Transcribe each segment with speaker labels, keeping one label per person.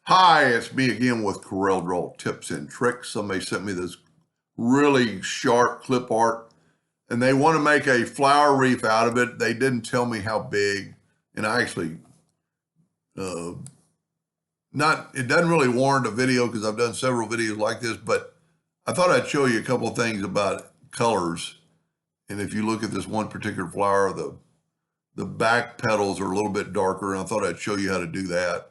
Speaker 1: Hi, it's me again with Corel Draw Tips and Tricks. Somebody sent me this really sharp clip art and they want to make a flower reef out of it. They didn't tell me how big, and I actually, uh, it doesn't really warrant a video because I've done several videos like this, but I thought I'd show you a couple of things about colors. And if you look at this one particular flower, the back petals are a little bit darker, and I thought I'd show you how to do that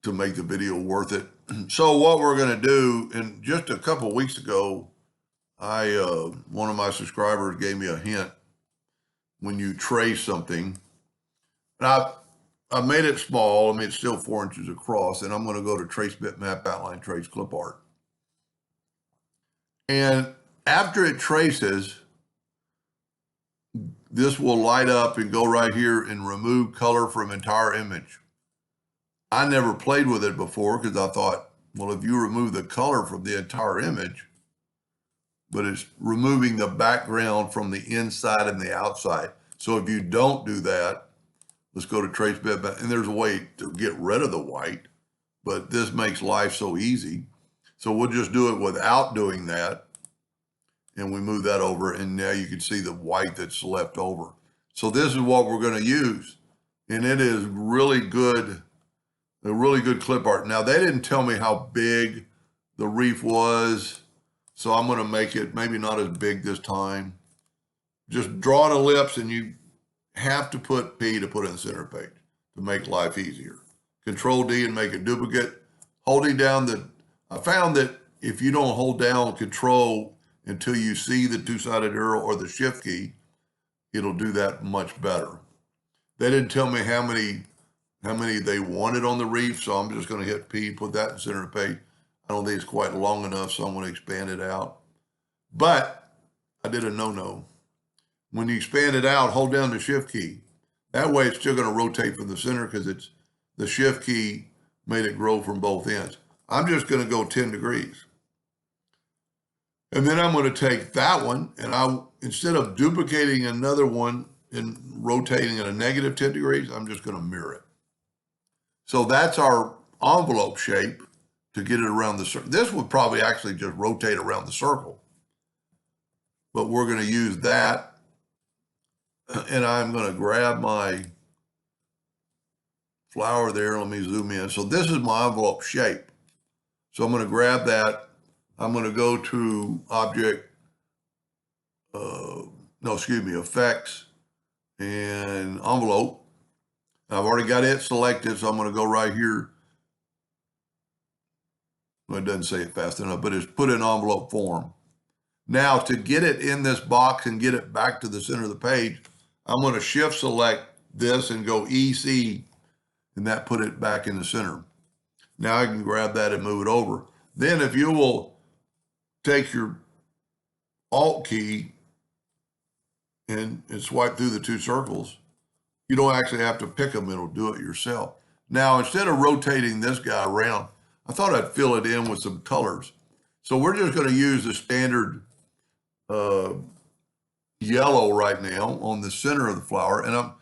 Speaker 1: to make the video worth it. So what we're going to do, and just a couple of weeks ago, one of my subscribers gave me a hint when you trace something. And I made it small. I mean, it's still 4 inches across, and I'm going to go to Trace Bitmap Outline Trace Clip Art. And after it traces, this will light up and go right here and remove color from entire image. I never played with it before because I thought, well, if you remove the color from the entire image, but it's removing the background from the inside and the outside. So if you don't do that, let's go to Trace Bitmap, and there's a way to get rid of the white, but this makes life so easy. So we'll just do it without doing that. And we move that over, and now you can see the white that's left over. So this is what we're going to use. And it is really good, a really good clip art. Now, they didn't tell me how big the reef was, so I'm going to make it maybe not as big this time. Just draw an ellipse, and you have to put P to put it in the center page to make life easier. Control D and make a duplicate. Holding down I found that if you don't hold down Control until you see the two-sided arrow or the shift key, it'll do that much better. They didn't tell me how many they wanted on the reef, so I'm just going to hit P, put that in the center of the page. I don't think it's quite long enough, so I'm going to expand it out. But I did a no-no. When you expand it out, hold down the shift key. That way it's still going to rotate from the center because the shift key made it grow from both ends. I'm just going to go 10 degrees. And then I'm going to take that one, and instead of duplicating another one and rotating at a negative 10 degrees, I'm just going to mirror it. So that's our envelope shape to get it around the circle. This would probably actually just rotate around the circle, but we're going to use that. And I'm going to grab my flower there. Let me zoom in. So this is my envelope shape. So I'm going to grab that. I'm going to go to Object, Effects and Envelope. I've already got it selected, so I'm going to go right here. Well, it doesn't say it fast enough, but it's put in envelope form. Now, to get it in this box and get it back to the center of the page, I'm going to shift select this and go EC, and that put it back in the center. Now I can grab that and move it over. Then if you will take your Alt key and swipe through the two circles, you don't actually have to pick them, it'll do it yourself. Now, instead of rotating this guy around, I thought I'd fill it in with some colors. So we're just going to use the standard yellow right now on the center of the flower. And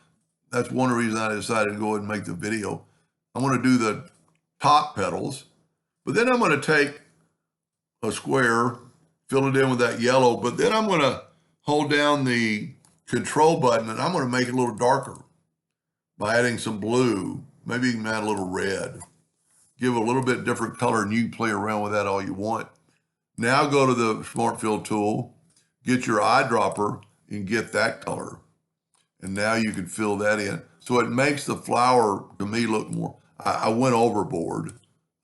Speaker 1: that's one reason I decided to go ahead and make the video. I want to do the top petals, but then I'm going to take a square, fill it in with that yellow, but then I'm going to hold down the Control button and I'm going to make it a little darker by adding some blue. Maybe you can add a little red. Give it a little bit different color, and you can play around with that all you want. Now go to the Smart Fill tool, get your eyedropper, and get that color. And now you can fill that in. So it makes the flower, to me, look more, I went overboard.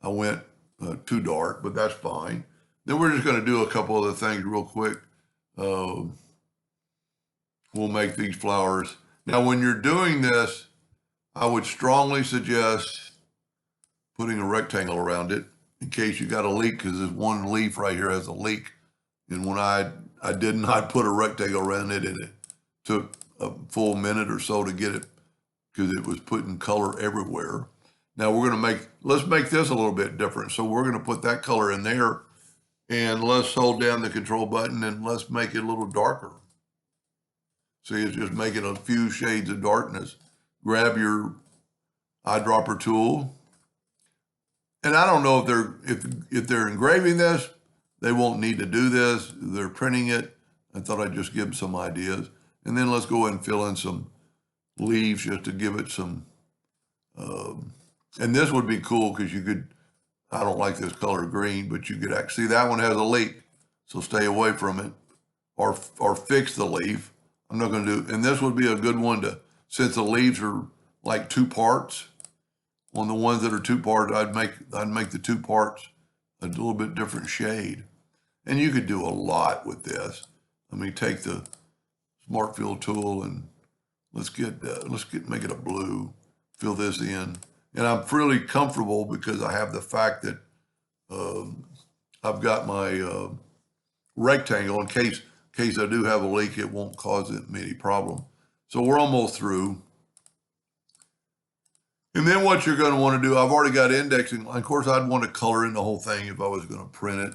Speaker 1: I went too dark, but that's fine. Then we're just going to do a couple other things real quick. We'll make these flowers. Now, when you're doing this, I would strongly suggest putting a rectangle around it in case you got a leak, because this one leaf right here has a leak. And when I did not put a rectangle around it, and it took a full minute or so to get it because it was putting color everywhere. Now we're going to let's make this a little bit different. So we're going to put that color in there, and let's hold down the Control button and let's make it a little darker. See, it's just making a few shades of darkness. Grab your eyedropper tool, And I don't know if they're engraving this, they won't need to do this. They're printing it. I thought I'd just give them some ideas. And then let's go ahead and fill in some leaves just to give it some, and this would be cool because you could, I don't like this color green, but you could actually see that one has a leak. So stay away from it or fix the leaf. I'm not going to do, and this would be a good one to, since the leaves are like 2 parts, on the ones that are 2 parts, I'd make the 2 parts a little bit different shade. And you could do a lot with this. Let me take the Smart Fill tool and let's make it a blue, fill this in. And I'm really comfortable because I have the fact that I've got my rectangle in case I do have a leak, it won't cause me any problem. So we're almost through. And then what you're going to want to do, I've already got indexing. Of course, I'd want to color in the whole thing if I was going to print it.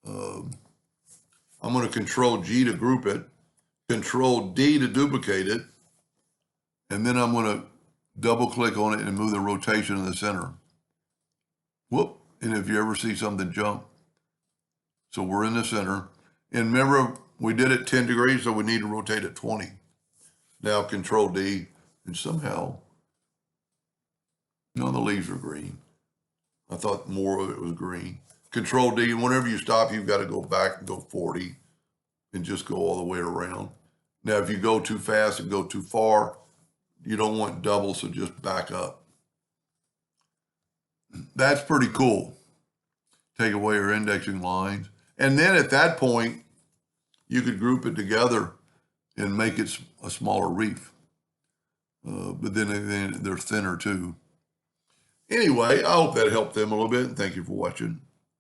Speaker 1: I'm going to Control G to group it, Control D to duplicate it, and then I'm going to double click on it and move the rotation in the center. Whoop, and if you ever see something jump. So we're in the center. And remember, we did it 10 degrees, so we need to rotate it 20. Now Control D, and somehow, no, the leaves are green. I thought more of it was green. Control D, and whenever you stop, you've got to go back and go 40 and just go all the way around. Now, if you go too fast and go too far, you don't want double, so just back up. That's pretty cool. Take away your indexing lines. And then at that point, you could group it together and make it a smaller reef. But then they're thinner too. Anyway, I hope that helped them a little bit, and thank you for watching.